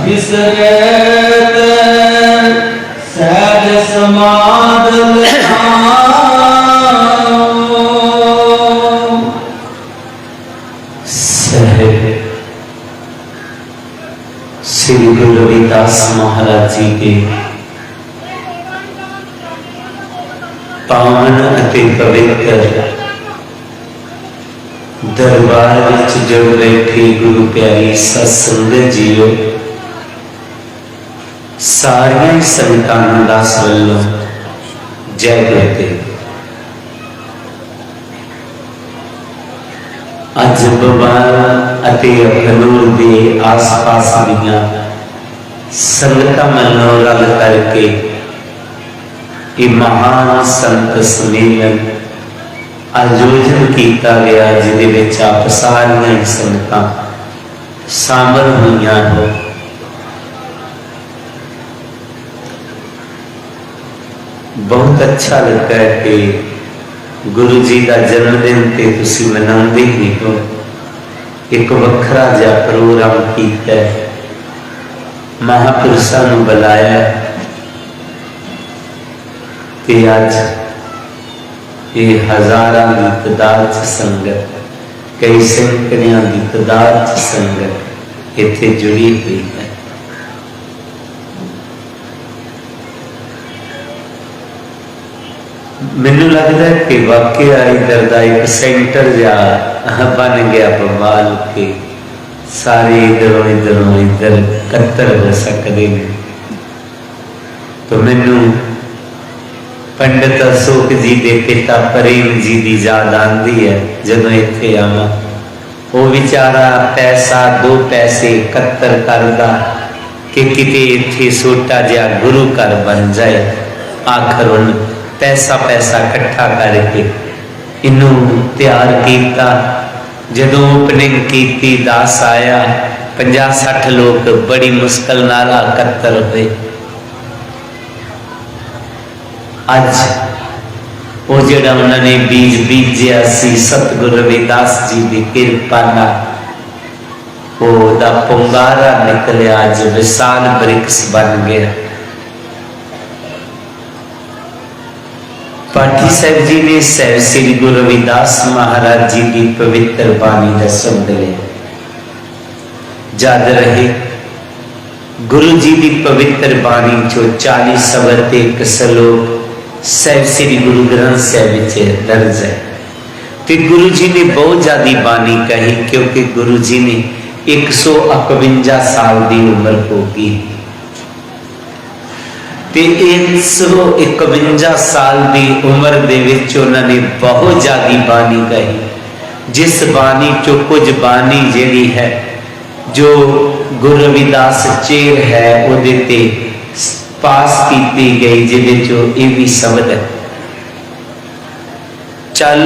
बिसरैत सहज समाधल श्री गुरु रविदास महाराज जी के पावन अति पवित्र दरबार विच जुड़ बैठी गुरु प्यारी सत्संगत जीओ, सारियां संतां दास वल्लों जय गुरुदेव। अज बबाल अति अखनूर के आस पास दियां संगतां मल्लों रल करके ये महान संत सम्मेलन आयोजन किया गया, जिहदे विच आप सारियां संगतां शामिल हुईयां हो। बहुत अच्छा लगता है कि गुरु जी का जन्मदिन ते तुसी मनाउंदे ही हो। एक वखरा जिहा प्रोग्राम कीता, महापुरुषां नूं बुलाया ते अज ये हजारां की तादाद च संगत, कई सैकड़ियां की तादाद च संगत इत्थे जुड़ी हुई है। मैनू लगता है कि वाकया इधर का एक सेंटर जा बन गया बवाल के सारे इधरों इधर कत्तर हो सकते हैं। तो मैनू पंडित अशोक जी के पिता प्रेम जी की याद आती है। जदों इत्थे आवां वो बेचारा पैसा दो पैसे कत्तर करदा कि किते इत्थे छोटा जिहा गुरु घर बन जाए। आखिर उन्हें पैसा इकट्ठा करके इनू तैयार किया। जदों ओपनिंग की दास आया 50-60 लोग बड़ी मुश्किल नाल इकट्ठर हुए। अज वो जिहड़ा उन्होंने बीज बीजिया सी सतगुरु रविदास जी की कृपा नाल ओदा पुंगारा निकलिया, अज विशाल वृक्ष बन गया। पाठी साहब जी ने सहब श्री गुरु रविदास महाराज जी की पवित्र बाणी का शब्द लिया। याद रहे गुरु जी की पवित्र बाणी चो 40 शब्द एक श्लोक सहब श्री गुरु ग्रंथ साहिब विच दर्ज है। तो गुरु जी ने बहुत ज्यादा बाणी कही, क्योंकि गुरु जी ने 151 साल की उम्र होगी। 151 साल की उम्र दे विच उन्होंने बहुत ज्यादा बाणी कही। जिस बाणी चो कुछ बाणी जिहड़ी है जो गुरु रविदास चेर है उहदे ते पास की गई, जिहदे चो ये भी शब्द है, चल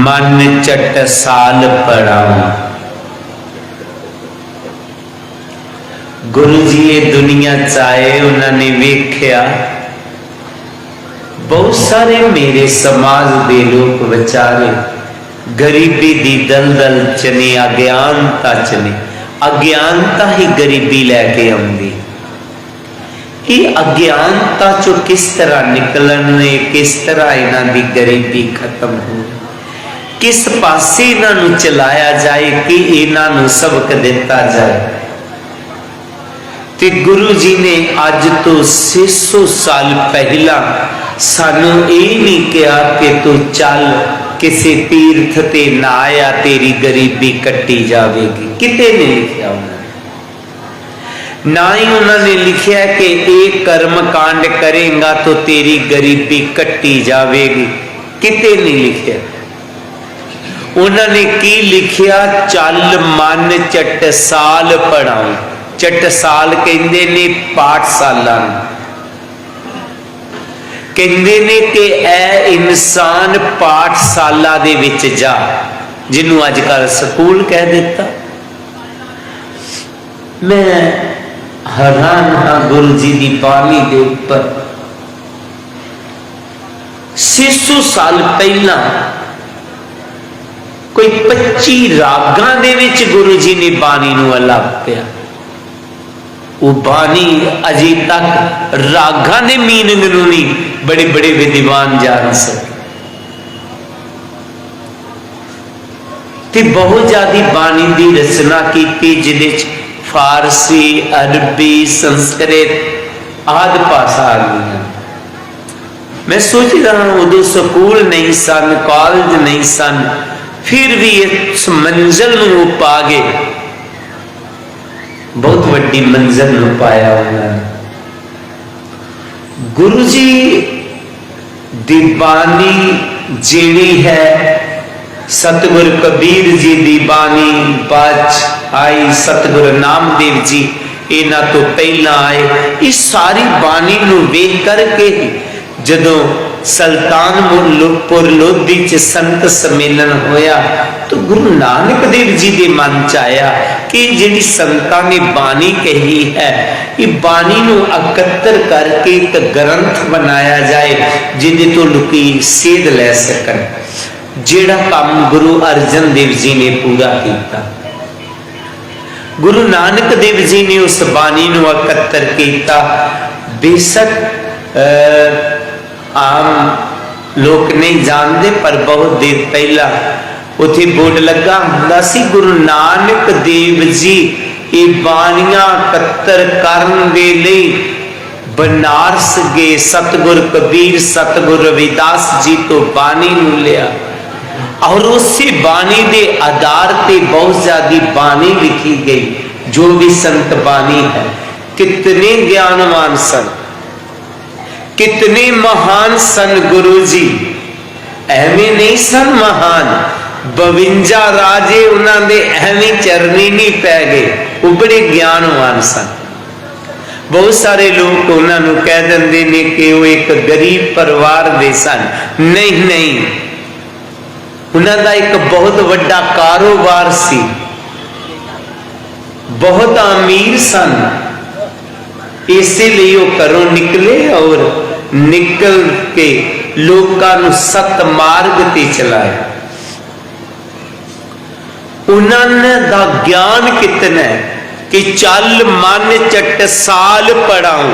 मन चट साल पढ़ाऊं। गुरु जी ये दुनिया चाहे उन्होंने वेख्या बहुत सारे मेरे समाज के लोग बेचारे गरीबी दी दलदल चने, अज्ञानता चने, अज्ञानता ही गरीबी लैके आउंदी। ये अज्ञानता चो किस तरह निकलने, किस तरह इन्हां दी गरीबी खत्म हो, किस पासे इन्हां नूं चलाया जाए कि इन्हां नूं सबक दिता जाए। ते गुरु जी ने अज तो 600 साल पहला सानू ये नहीं कहा कि तू चल किसी तीर्थ ते ना आया तेरी गरीबी कट्टी जाएगी, किते नहीं लिखा उन्होंने। ना ही उन्होंने लिखा कि एक कर्म कांड करेगा तो तेरी गरीबी कट्टी जाएगी, किते नहीं लिखा। उन्होंने की लिखा, चल मन चट साल पढ़ाऊं। चटसाल कहते ने पाठशाला, कहते ने कि ए इंसान पाठशाला दे विच जा, जिन्हों अजकल स्कूल कह दिता। मैं हैरान हाँ गुरु जी की बाणी के उपर 600 साल पहला कोई 25 रागां दे विच गुरु जी ने बाणी नूं अलापिया। वो बाणी अजे तक रागां दे मीनिंग नूं नहीं बड़े बड़े विद्वान जान सके। ते बहुत ज्यादा बाणी की रचना की जिहदे फारसी, अरबी, संस्कृत आदि भाषा आ गई। मैं सोच रहा उदों स्कूल नहीं सन, कॉलेज नहीं सन, फिर भी इस मंजिल नूं पा गए, बहुत वड्डी मंजिल नूं पाया उन्होंने। गुरु जी दी बाणी जिहड़ी है सतगुरु कबीर जी दी बाणी बाद आई, सतगुरु नामदेव जी इन्हां तो पहला आए। इस सारी बाणी नूं वेख करके जदों सुल्तानपुर लोधी च संत सम्मेलन होया तो गुरु नानक देव जी के मन च आया कि जिहड़ी संतां ने बाणी कही है, ये बाणी नूं एकत्र करके एक ग्रंथ बनाया जाए जिहदे तो लोकी सेध लै सकन। जिहड़ा काम गुरु अर्जन देव जी ने पूरा किया। गुरु नानक देव जी ने उस बाणी नूं एकत्र किया। बेशक आम लोग नहीं जानते, पर बहुत देर पहला उत्थे बोर्ड लगा हुंदा सी गुरु नानक देव जी ये बाणियां एकत्र करन दे लई बनारस गए, सतगुरु कबीर सतगुरु रविदास जी तो बाणी नूं लिया और उसी बाणी के आधार पे बहुत ज्यादा बाणी लिखी गई। जो भी संत बाणी है, कितने ज्ञानवान सन, कितने महान सन गुरु जी। एवें नहीं सन महान, 52 राजे उन्होंने एवें चरनी नहीं पै गए, वो बड़े ज्ञानवान सन। बहुत सारे लोग उन्होंने कह देंगे ने कि वो एक गरीब परिवार दे सन। नहीं नहीं, उन्होंने एक बहुत बड़ा कारोबार सी, बहुत अमीर सन, इसलिए वो घरों निकले और निकल के लोगों सत मार्ग ते चलाया। उन्होंने दा ज्ञान कितना है कि चल मन चट साल पढ़ाऊं,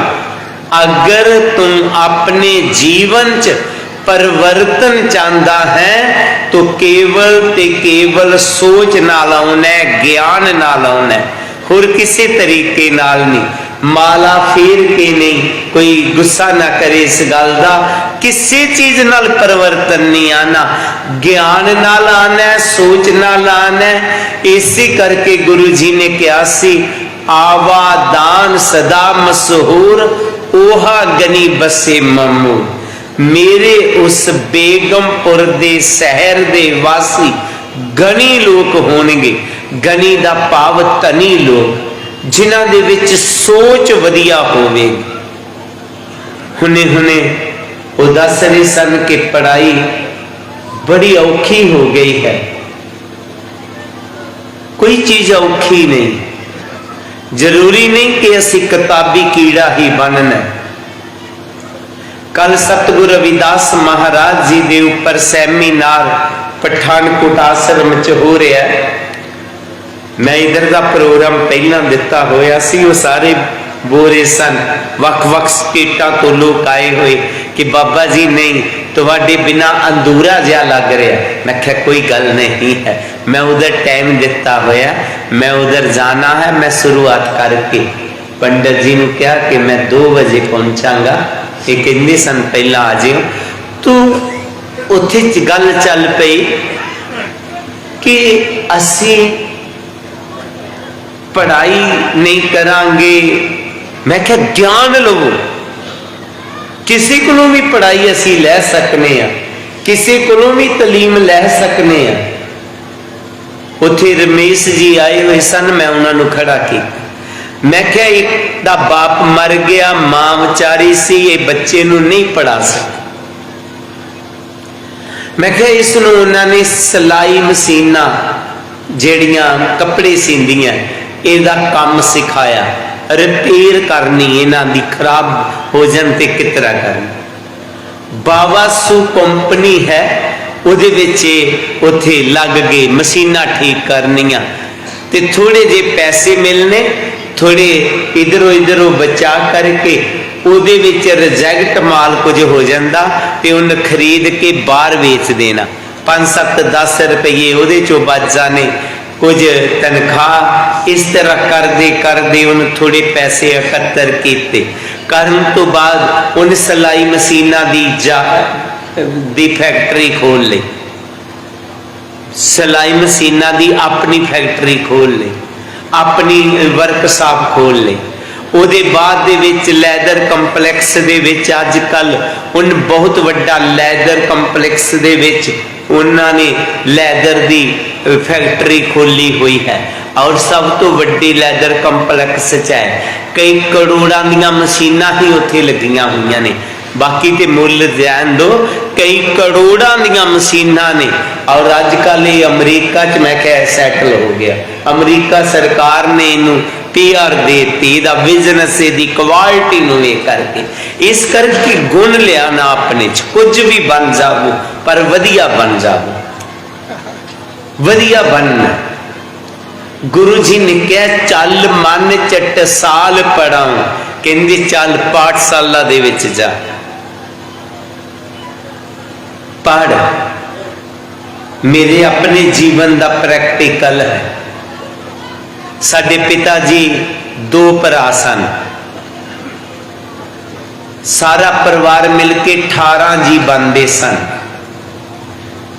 अगर तुम अपने जीवन च परिवर्तन चाहता है तो केवल ते केवल सोच नाल आउना है, ज्ञान नाल आउना है, होर किसी तरीके नाल नहीं। माला फेर के नहीं, कोई गुस्सा ना करे इस गल का, किसी चीज नाल परिवर्तन नहीं आना, ज्ञान नाल आना है, सोच नाल आना है। इसी करके गुरु जी ने कहा सी आवा दान सदा मशहूर, ओहा गनी बसे ममू। मेरे उस बेगमपुर दे शहर दे वासी गनी लोग होणगे। गनी दा भाव धनी लोग, जिन्हां दे विच सोच वधिया होवेगी। हुने हुने वो दस रहे सन कि पढ़ाई बड़ी औखी हो गई है। कोई चीज औखी नहीं, जरूरी नहीं कि असी किताबी कीड़ा ही बनना। कल सतगुरु रविदास महाराज जी के ऊपर सैमीनार पठानकोट आश्रम च हो रहा है। मैं इधर का प्रोग्राम पहला दिता होया सी, वो सारे बोरे सन, वख वख स्टेटा तो लोग आए हुए कि बाबा जी नहीं तुहाडे बिना अंधूरा जिहा लग रहा। मैं क्या कोई गल नहीं है, मैं उधर टाइम दिता होया, मैं उधर जाना है। मैं शुरुआत करके पंडित जी ने कहा कि मैं 2 बजे पहुंचागा, ये कहते सन पहला आ जाओ। तो उत्थे गल चल पई कि असी पढ़ाई नहीं करांगे। मैं क्या ज्ञान लो, किसी को भी पढ़ाई असी लै सकने हैं, किसी को भी तलीम लै सकने हैं। उत्थे रमेश जी आए हुए सन, मैं उन्होंने खड़ा किया। मैं क्या एक दा बाप मर गया, मां विचारी सी, ये बच्चे नूं नहीं पढ़ा सकती। मैं क्या इसनूं उन्होंने सिलाई मशीना जेड़ियां कपड़े सींदियां इहदा काम सिखाया, रिपेयर करनी इन्हां दी खराब हो जान ते किस तरह करनी। बावासु कंपनी है, ਉਹਦੇ ਵਿੱਚ ਉੱਥੇ ਲੱਗ ਗਏ मशीनां ठीक करनियां ते थोड़े जे पैसे मिलने, थोड़े इधरों इधरों बचा करके ਉਹਦੇ ਵਿੱਚ रिजेक्ट माल कुछ हो जाता ते उन्हें खरीद के बाहर बेच देना, 5-7-10 रुपये ਉਹਦੇ चों बच जाने, कुछ तनख्वाह। इस तरह करते करते उन्हें थोड़े पैसे इकट्ठे किए। करन तो बाद उन्हें सिलाई मशीनां दी फैक्ट्री खोल ली, सिलाई मशीनां दी अपनी फैक्ट्री खोल ली, अपनी वर्कशॉप खोल ली। ਉਹਦੇ बाद दे विच लैदर कंपलैक्स दे विच अजकल उन बहुत वड्डा लैदर कंपलैक्स दे विच उन्होंने लैदर दी फैक्ट्री खोली हुई है और सब तो वड्डी लैदर कंपलैक्स च है। कई करोड़ां दियां मशीनां ही उत्थे लगियां हुई ने, बाकी तो मुल ध्यान दो, कई करोड़ां दियां मशीनां ने। और अजकल ये अमरीका च मैं क्या सैटल हो गया, अमरीका सरकार ने इनू PR देती, बिजनेस की क्वालिटी वे करके, इस करके गुण लिया ना अपने च, कुछ भी बन जाओ पर वधिया बन जाओ, वधिया बनना। गुरु जी ने कहा चल मन चट साल पढ़ाऊं, कहंदे चल पाठशाला दे विच जा पढ़। मेरे अपने जीवन का प्रैक्टिकल है। साडे पिता जी 2 भरा सन, सारा परिवार मिलके 18 जी बनते सन।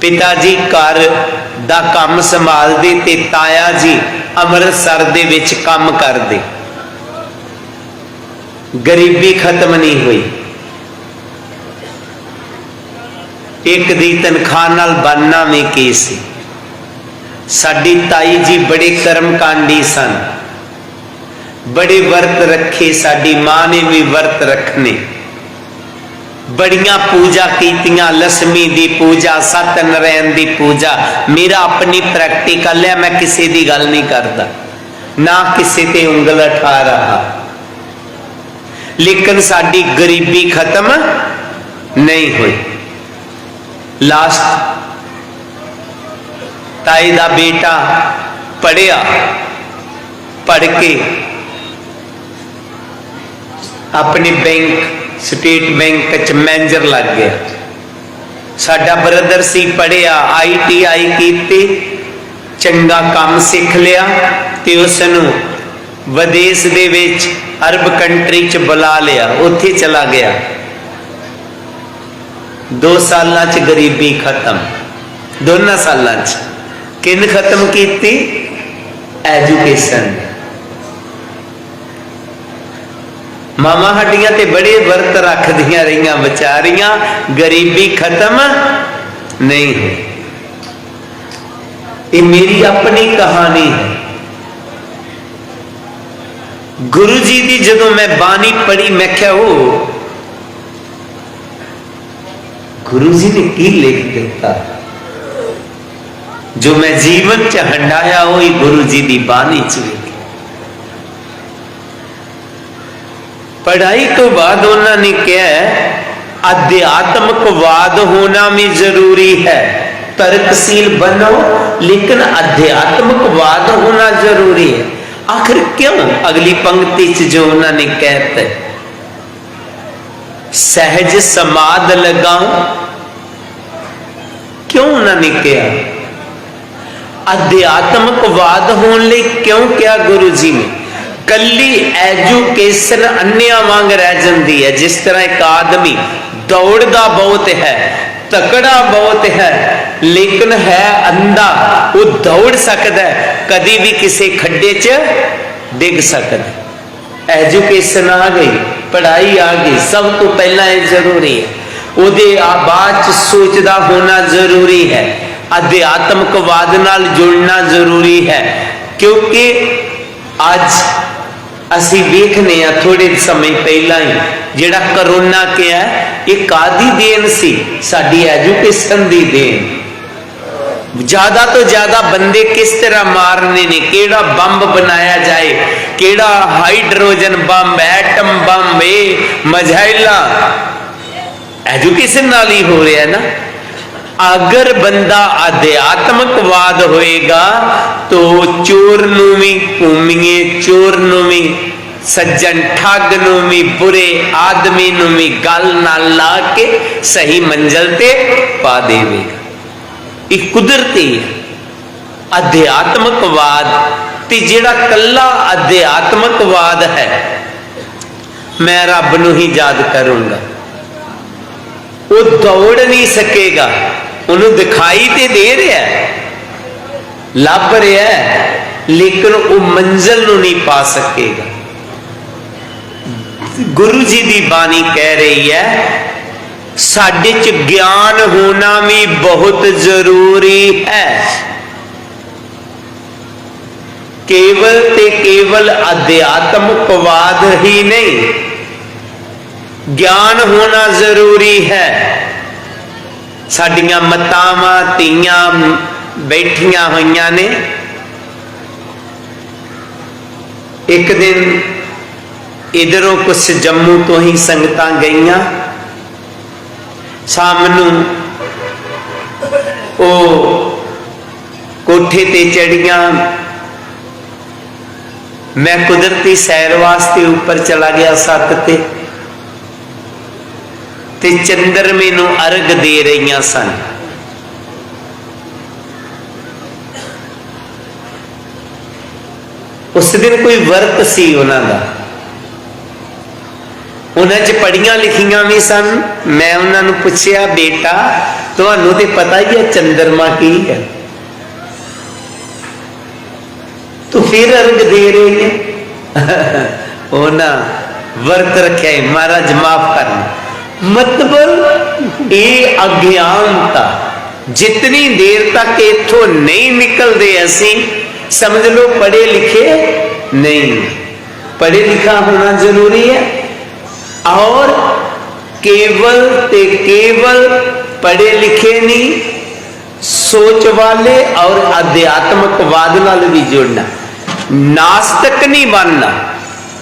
पिता जी घर दा काम संभालते ते ताया जी अमृतसर दे विच काम करते। गरीबी खत्म नहीं हुई, एक दी तनख्वाह नाल बनना में की सी। साडी ताई जी बड़े कर्मकांडी सन, बड़े वर्त रखे, साडी मां ने भी वर्त रखने, बड़ियां पूजा कीतियां, लक्ष्मी दी पूजा, सत्यनारायण दी पूजा। मेरा अपनी प्रैक्टिकल है, मैं किसी दी गल नहीं करता, ना किसी ते उंगल उठा रहा, लेकिन साडी गरीबी खत्म नहीं हुई। लास्ट ताई दा बेटा पढ़िया, पढ़ के अपने बैंक स्टेट बैंक च मैनेजर लग गया। साडा ब्रदर सी पढ़िया, ITI की, चंगा काम सीख लिया ते उसनू विदेश दे विच अरब कंट्री च बुला लिया, उत्थे चला गया। 2 सालां च गरीबी खत्म, 2 सालां च किन खत्म की? एजुकेशन। मामा हड्डियां ते बड़े वर्त रखदियां रहियां बेचारियां, गरीबी खत्म नहीं हुई। ये मेरी अपनी कहानी है। गुरु जी की जदों मैं बानी पढ़ी, मैं क्या हो गुरु जी ने की लिख दिता, जो मैं जीवन च हंडाया वो ही गुरु जी की बानी च लिखी। पढ़ाई तो बाद उन्होंने कहा अध्यात्मकवाद होना भी जरूरी है, तर्कशील बनो लेकिन अध्यात्मकवाद होना जरूरी है। आखिर क्यों? अगली पंक्ति च जो उन्होंने कहते, सहज समाध लगाओ, क्यों उन्होंने कहा? अध्यात्मकवाद होने लिए क्यों क्या गुरु जी ने? कली एजुकेशन अन्या वांग रह जाती है। जिस तरह एक आदमी दौड़दा बहुत है, तकड़ा बहुत है, लेकिन है अंधा, वो दौड़ सकता है, कभी भी किसी खड्डे च डिग सकता है। एजुकेशन आ गई, पढ़ाई आ गई, सब तो पहला ये जरूरी है। उहदे बाद सोचदा होना जरूरी है, अध्यात्मकवाद नाल जुड़ना जरूरी है। क्योंकि अज असी देखने थोड़े समय पहला ही जिहड़ा करोना क्या है, ये कादी देन सी? साडी एजुकेशन दी देन। ज्यादा तो ज्यादा बंदे किस तरह मारने ने, केड़ा बंब बनाया जाए, केड़ा हाइड्रोजन बंब, एटम बंब, मजाइला, एजुकेशन नाल ही हो रहा है ना। अगर बंदा अध्यात्मकवाद होएगा तो चोर नूं भी भूमीए, चोर नूं भी, सज्जन ठग नूं भी, बुरे आदमी नूं भी गल नाल ला के सही मंजिल ते पा देवेगा। यह कुदरती है अध्यात्मकवाद। ते जिहड़ा कल्ला अध्यात्मकवाद है, मैं रब नूं ही याद करूंगा, वो दौड़ नहीं सकेगा। उन्हें दिखाई तो दे रहा है, लभ रहा है, लेकिन वो मंजिल नूं नहीं पा सकेगा। गुरु जी की बाणी कह रही है, साडे च ज्ञान होना भी बहुत जरूरी है। केवल ते केवल अध्यात्मकवाद ही नहीं, ज्ञान होना जरूरी है। साडियां मातावां धीआं बैठियां होइयां ने। एक दिन इधरों कुछ जम्मू तो ही संगतां गईयां, शाम नूं ओ कोठे ते चढ़ियां। मैं कुदरती सैर वास्ते ऊपर चला गया सत ते चंद्रमे नूं अर्घ दे रही सन। उस दिन कोई वर्त सी उन्हां दा, उन्हां च पढ़ियां लिखियां भी सन। मैं उन्हां नूं पुछया, बेटा तुहानूं ते पता ही है चंद्रमा की है, तो फिर अर्घ दे रहे हैं? ना वर्त रखे, महाराज माफ करना। मतलब ये अज्ञानता, जितनी देर तक इथों नहीं निकलते असी समझ लो पढ़े लिखे नहीं। पढ़े लिखा होना जरूरी है, और केवल ते केवल पढ़े लिखे नहीं, सोच वाले और अध्यात्मकवाद नाल भी जुड़ना। नास्तिक नहीं बनना,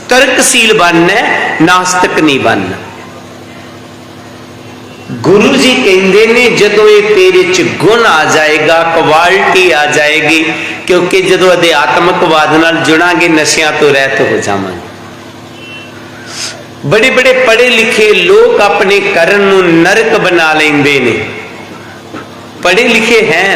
तर्कशील बनना, नास्तिक नहीं बनना। गुरु जी कहते ने जदों ये तेरे च गुण आ जाएगा, क्वालिटी आ जाएगी, क्योंकि जदों अध्यात्मकवाद नाल जुड़ांगे नशियां तो रहत हो जावांगे। बड़े बड़े पढ़े लिखे लोग अपने करन नूं नरक बना लेंदे ने। पढ़े लिखे हैं,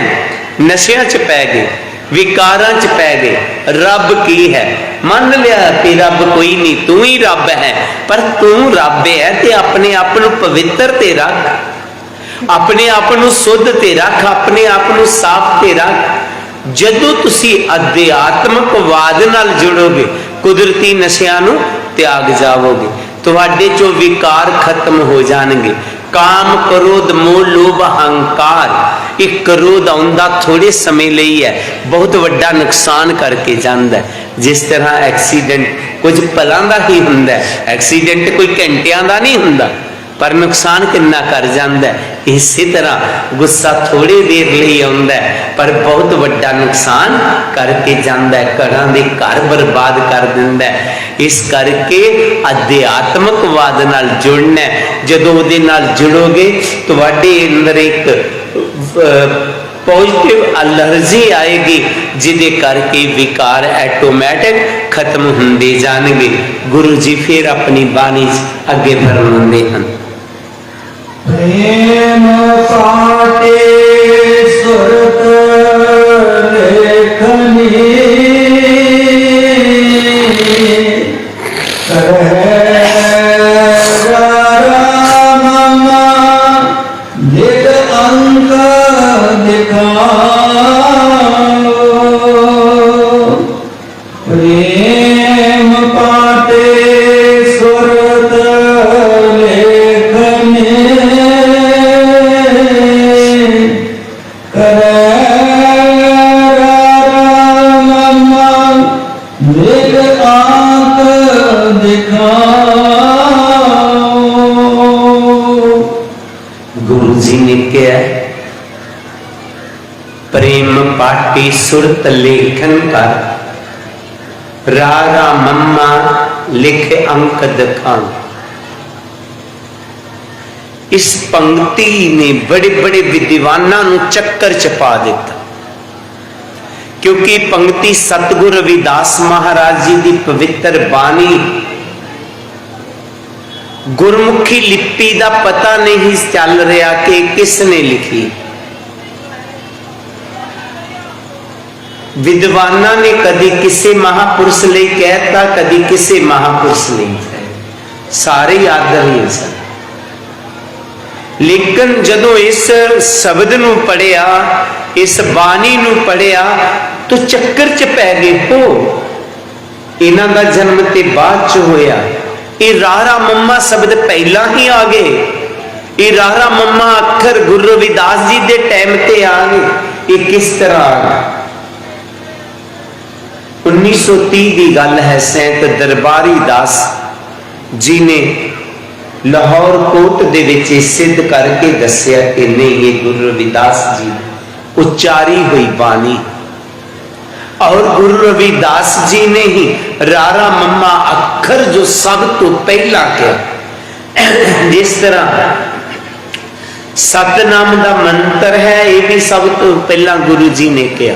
नशियां च पै गए, विकारां च पै गए। रब की है, मान लिया कि रब कोई नहीं, तू ही रब है। पर तू रब है ते अपने आप नूं पवित्र ते रख, अपने आप नूं शुद्ध ते रख, अपने आप नूं साफ ते रख। जदों तुसी अध्यात्मकवाद नाल जुड़ोगे, कुदरती नशियां नूं त्याग जाओगे, तुहाडे चों विकार खत्म हो जाणगे। काम, क्रोध, मोह, लोभ, अहंकार, एक क्रोध आउंदा थोड़े समय लई है, बहुत वड्डा नुकसान करके जांदा है। जिस तरह एक्सीडेंट कुछ पलां दा ही हुंदा है, एक्सीडेंट कोई घंटियां दा नहीं हुंदा, पर नुकसान कितना कर जांदा है। इसी तरह गुस्सा थोड़ी देर लई आउंदा है, पर बहुत वड्डा नुकसान करके जांदा है, घरां दे घर बर्बाद कर दिंदा है। इस करके अध्यात्मकवाद नाल जुड़ना है। जदों उहदे नाल जुड़ोगे तुहाडे अंदर एक पॉजिटिव एनर्जी आएगी, जिदे करके विकार ऐटोमैटिक खत्म होंदे जाणगे। गुरु जी फिर अपनी बाणी अगे फरमाते हैं, प्रेम पाटे सुरत लेखनी अंक दिखाओ। प्रेम पाटे सुरत लेखनी गुरु जी ने क्या प्रेम पाटी सुरत लेखन कर, रारा मम्मा लिख अंक दिखा। इस पंक्ति ने बड़े बड़े विद्वानां नूं चक्कर च पा दिता, क्योंकि पंक्ति सतगुरु रविदास महाराज जी की पवित्र बाणी गुरमुखी लिपि का पता नहीं चल रहा कि किसने लिखी। विद्वाना ने कदी किसी महापुरुष लिए कहता, कदी किसी महापुरुष लिए, सारे आदर ही सन। लेकिन जदों इस शब्द नूं पढ़िया, इस बाणी नूं पढ़िया, तो चक्कर च पै गए हो। इन्हां दा जन्म ते बाद च होया। ये रारा मम्मा शब्द पहला ही आ गए। ये रारा मम्मा अखर गुरु रविदास जी दे टाइम ते आ गए। ये किस तरह आ गए? 1930 की गल है। सैंत दरबारी दास जी ने लाहौर कोट दे विच सिद्ध करके दसिया कि नहीं, ये गुरु रविदास जी उच्चारी हुई बानी, और गुरु रविदास जी ने ही रारा मम्मा अखर जो सब तो पहला किया। जिस तरह सतनाम का मंत्र है, ये भी सब तो पहला गुरु जी ने किया,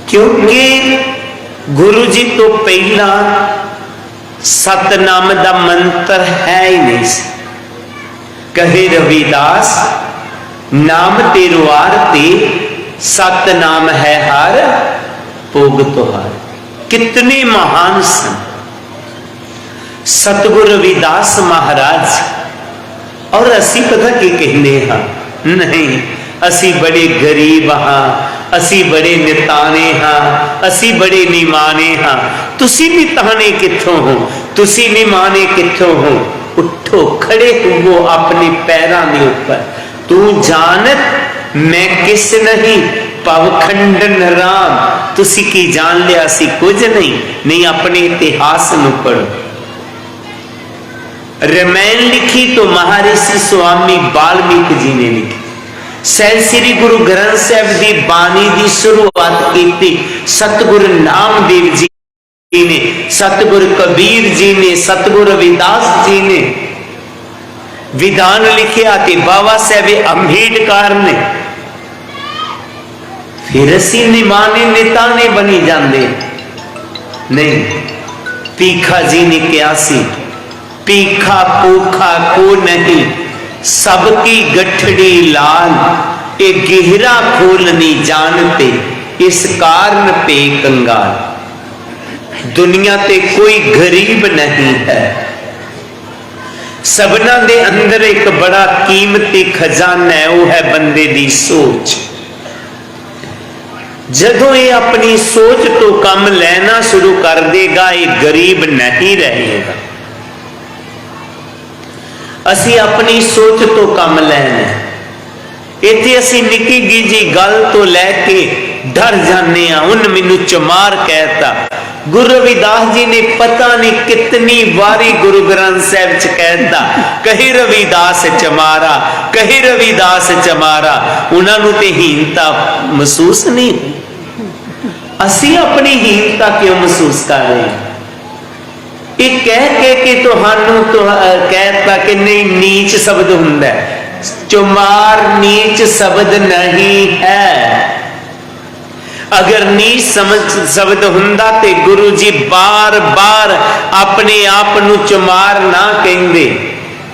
क्योंकि गुरु जी तो पहला सतनाम का मंत्र है ही नहीं। कहे रविदास नाम तेरो आरती, सतनाम है हर भोग तोहार। कितने महान सन सतगुरु रविदास महाराज। और असी पता की कहने हाँ, नहीं असी बड़े गरीब हाँ, असी बड़े निताने हाँ, असी बड़े निमाने हाँ। तुसी भी ताने कित्थों हो, तुसी निमाने कित्थों हो? उठो, खड़े हो अपने पैरों के ऊपर। तू जानत मैं किस नहीं, पवखंडन राम। तुसी की जान लिया, सी कुछ नहीं। नहीं अपने इतिहास नूं पढ़ो। रामायण लिखी तो महर्षि स्वामी वाल्मीकि जी ने लिखी। सह श्री गुरु ग्रंथ साहिब की बाणी की शुरुआत की सतगुरु नामदेव जी ने, सतगुरु कबीर जी ने, सतगुरु रविदास जी ने विधान लिखिया कि बाबा साहेब अंबेडकर ने। फिर असी निमाने नेताने बनी जाते नहीं। पीखा जी ने क्या सी, पीखा पोखा को नहीं, सबकी गठड़ी लाल, ए गहरा खोल नहीं जानते, इस कारण पे कंगाल। दुनिया ते कोई गरीब नहीं है, सबना दे अंदर एक बड़ा कीमती खजाना है, वो है बंदे दी सोच। जदों ये अपनी सोच तो कम लेना शुरू कर देगा, ये गरीब नहीं रहेगा। असी अपनी सोच तो कम लेना, इत्थे असी निक्की जी गल तो लैके डर जाने। उन मैनू चमार कहता। गुरु रविदास जी ने पता नहीं कितनी बारी गुरु ग्रंथ साहिब च कहता, कहे रविदास चमारा, कहे रविदास चमारा। उन्होंने तो हीनता महसूस नहीं। असी अपनी हीनता क्यों महसूस कर रहे हैं? ये कह के कि तुहानू तो कहता कि नहीं नीच शब्द हुंदा है। चमार नीच शब्द नहीं है। अगर नीच शब्द हुंदा ते गुरु जी बार बार अपने आप नू चमार ना कहंदे।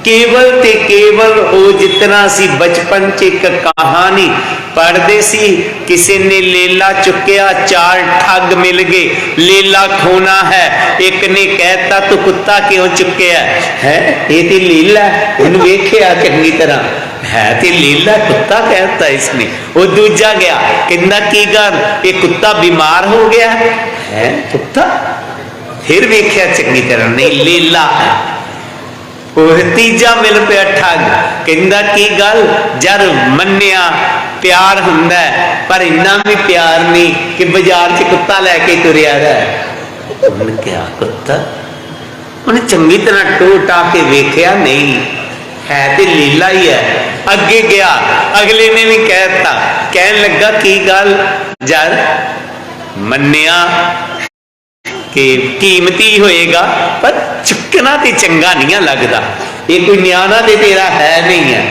केवल ते केवल वो जितना सी बचपन च एक कहानी पढ़ते सी, किसी ने लेला चुकया, 4 ठग मिल गए, लेला खोना है। एक ने कहता तू कुत्ता क्यों चुकया है? ये तो लीला, इन वेख्या चंगी तरह है तो लीला, कुत्ता कहता इसने। वो दूजा गया कहता की गल, ये कुत्ता बीमार हो गया है? कुत्ता फिर वेख्या चंगी तरह, नहीं लीला है। तीजा मिल पिया ठग, कहता की गल, जर मन्निया प्यार हुंदा है, पर इन्ना भी प्यार नहीं कि बाजार च कुत्ता लैके तुरिया रहा। उन्हें क्या कुत्ता? उन्हें चंगी तरह टोटा के वेख्या, नहीं है तो लीला ही है। अगे गया, अगले ने भी कहता, कहन लगा की गल, जर मन्निया कि कीमती होएगा पर चुकना तो चंगा नहीं लगता। ये कोई न्याना तो तेरा है नहीं है।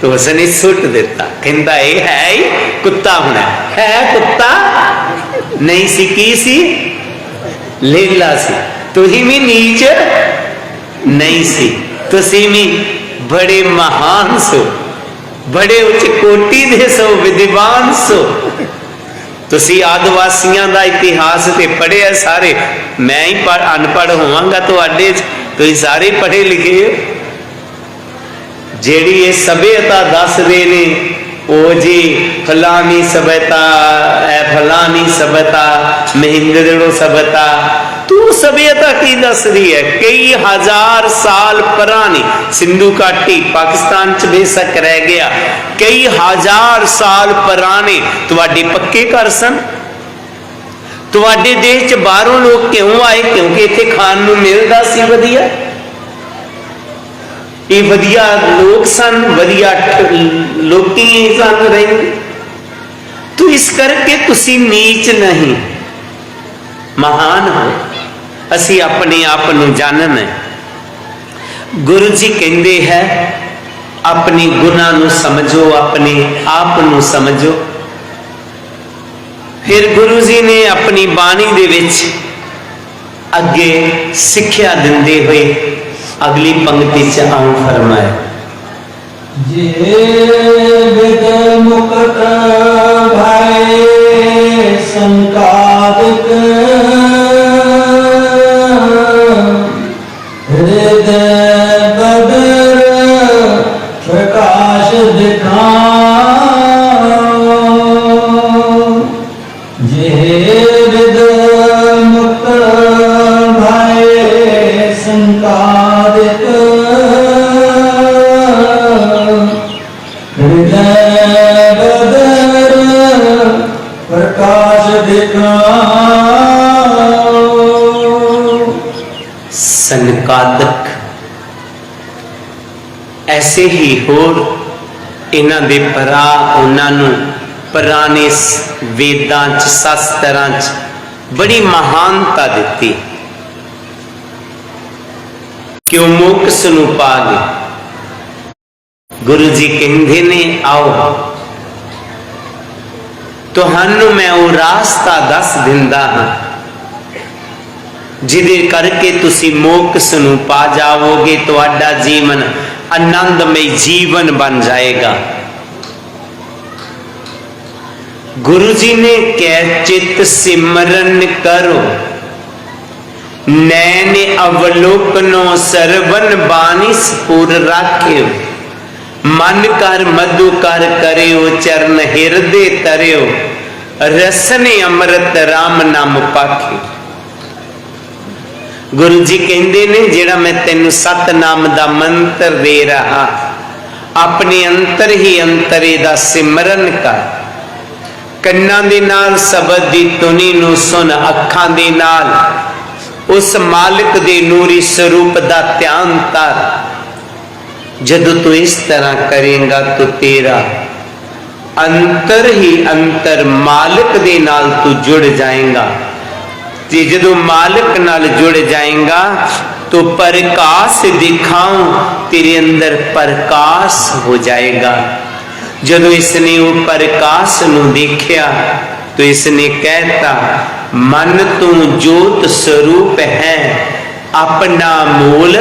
तो उसने सुट दिता, कहता ये है ही कुत्ता होना है, कुत्ता नहीं सी, की सी लेला सी। तुही भी नीच नहीं सी, तुसी भी बड़े महान सो, बड़े उच्च कोटि दे सो, विद्वान सो। तुसी आदिवासियों का इतिहास ते पढ़िया सारे, मैं ही अनपढ़ होवांगा तो आडे तुसी सारे पढ़े लिखे हो। जेड़ी ये सभ्यता दसदे ने ओ जी फलानी सभ्यता है, फलानी सभ्यता महेंद्रो सभ्यता, तू सभ्यता की दस रही है? कई हजार साल पुरानी सिंधु घाटी पाकिस्तान च बेशक रह गया, कई हजार साल पुराने तुहाडे पक्के घर सन। तुहाडे देश च बाहरों लोग क्यों आए? क्योंकि इत्थे खान नूं मिलदा सी वधिया, ये वधिया लोग सन, वधिया लोकी सन रहेंगे। तो इस करके तुसी नीच नहीं महान हो। असी अपने आप नूं जानना है। गुरु जी कहते हैं अपनी गुनाह नूं समझो, अपने आप नूं समझो। फिर गुरु जी ने अपनी बाणी दे विच अगे सिक्ख्या दिंदे हुए अगली पंक्ति च आऊं फरमाया, जे विद मुक्त भय संकादिक हृदय बदर प्रकाश दिखाओ। जे विद मुक्त भय संकादिक हृदय बदर प्रकाश दिखाओ। संकादक ऐसे ही होर इन्हां दे भरा उन्होंने पुराने वेदां च शास्त्रां च बड़ी महानता दी कि वो मोक्ष नूं पा गए। गुरु जी कहते ने आओ तुहानू मैं वो रास्ता दस दिंदा हां जिदे करके तुसी मोक्ष नूं पा जाओगे, तुहाडा जीवन आनंदमय जीवन बन जाएगा। गुरु जी ने कह चित सिमरन करो, नैन अवलोकनो सरवन बानी स्फुर राख्यो। मन कर मधु कर करियो, चरण हिरदे तरियो, रसने अमृत राम नाम पाख्यो। गुरु जी कहते ने जेड़ा मैं तेन सतनाम दा मंत्र दे रहा, अपने अंतर ही अंतरे दा सिमरन कर। कन्नां दे नाल शब्द दी धुनी नूं सुन, अखां दे नाल उस मालिक दे नूरी स्वरूप दा ध्यान धर। जदों तू इस तरह करेगा तो तेरा अंतर ही अंतर मालिक दे नाल तू जुड़ जाएगा। जे जदों मालिक नाल जुड़ जाएगा तो प्रकाश दिखाऊं, तेरे अंदर प्रकाश हो जाएगा। जदों इसने वो प्रकाश नूं देखिया तो इसने कहता, मन तू जोत स्वरूप है अपना मूल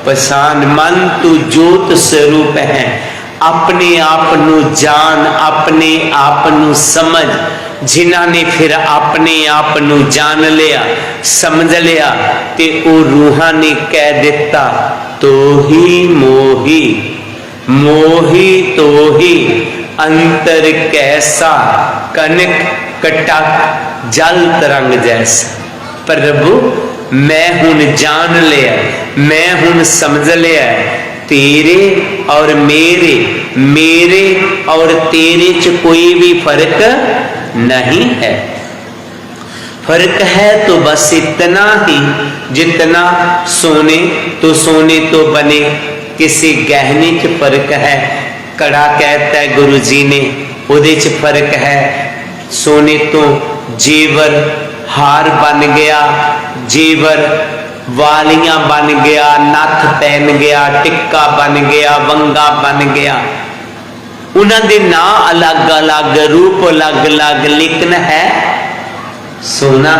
पहचान। मन तू जोत स्वरूप है, अपने आप नू जान, अपने आप नू समझ। जिन्हां ने फिर अपने आप नू जान लिया, समझ लिया, ते ओ रूहां ने कह दिता, तो ही मोही मोही तो ही अंतर कैसा, कनक कटक जल तरंग जैसा। प्रभु मैं हुन जान लिया, मैं हुन समझ लिया, तेरे और मेरे, मेरे और तेरे च कोई भी फर्क नहीं है। फर्क है तो बस इतना ही जितना सोने तो बने किसी गहने च फर्क है। कड़ा कहता है गुरु जी ने, उहदे च फर्क है। सोने तो जेवर हार बन गया, जेवर वालियां बन गया, नथ पहन गया, टिक्का बन गया, वंगा बन गया। उन्होंने नां अलग अलग, रूप अलग अलग, लेकिन है सोना।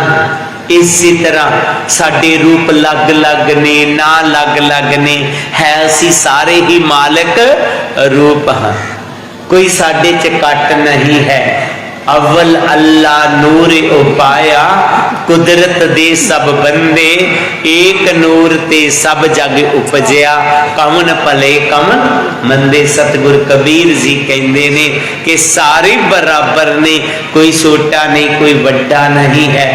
इसी तरह साडे रूप अलग अलग ने, ना अलग अलग ने, है असी सारे ही मालिक रूप हाँ। कोई साडे च कट नहीं है। अव्वल अल्लाह नूर उपाया, कुदरत दे सब बंदे, एक नूर ते सब जग उपजया, कवन भले कवन मंदे। सतगुर कबीर जी कहते ने कि सारे बराबर ने, कोई छोटा नहीं, कोई बड़ा नहीं है।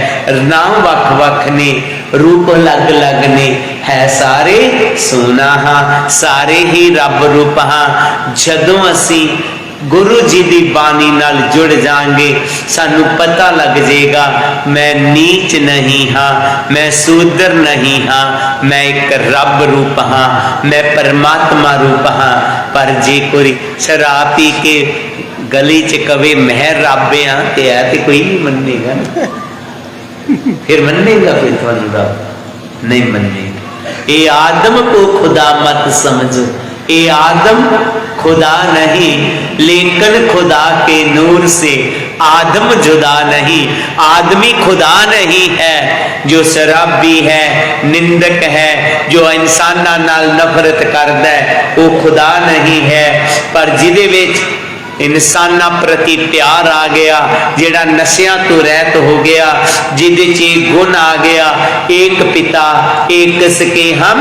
नाम वख वख ने, रूप अलग अलग ने, है सारे सोना हाँ, सारे ही रब रूप हाँ। जदों असी गुरु जी की बाणी नाल जुड़ जाएंगे, सानू पता लग जाएगा मैं नीच नहीं हाँ, मैं सूदर नहीं हाँ, मैं एक रब रूप हाँ, मैं परमात्मा रूप हाँ। पर जे कोई शराब पी के गली च कवे मैं रब हाँ, तो कोई नहीं मनेगा ना। फिर मनेगा कोई थानू रब? नहीं मनेगा। ये आदम को खुदा मत समझो, ये आदम खुदा नहीं, लेकिन खुदा के नूर से आदम जुदा नहीं। आदमी खुदा नहीं है, जो शराबी है, निंदक है, जो इंसाना नाल नफरत करता है, वो खुदा नहीं है। पर जिदे विच इंसाना प्रति प्यार आ गया, जेड़ा नशियां तो रहत हो गया, जिदे च गुण आ गया, एक पिता एक सके हम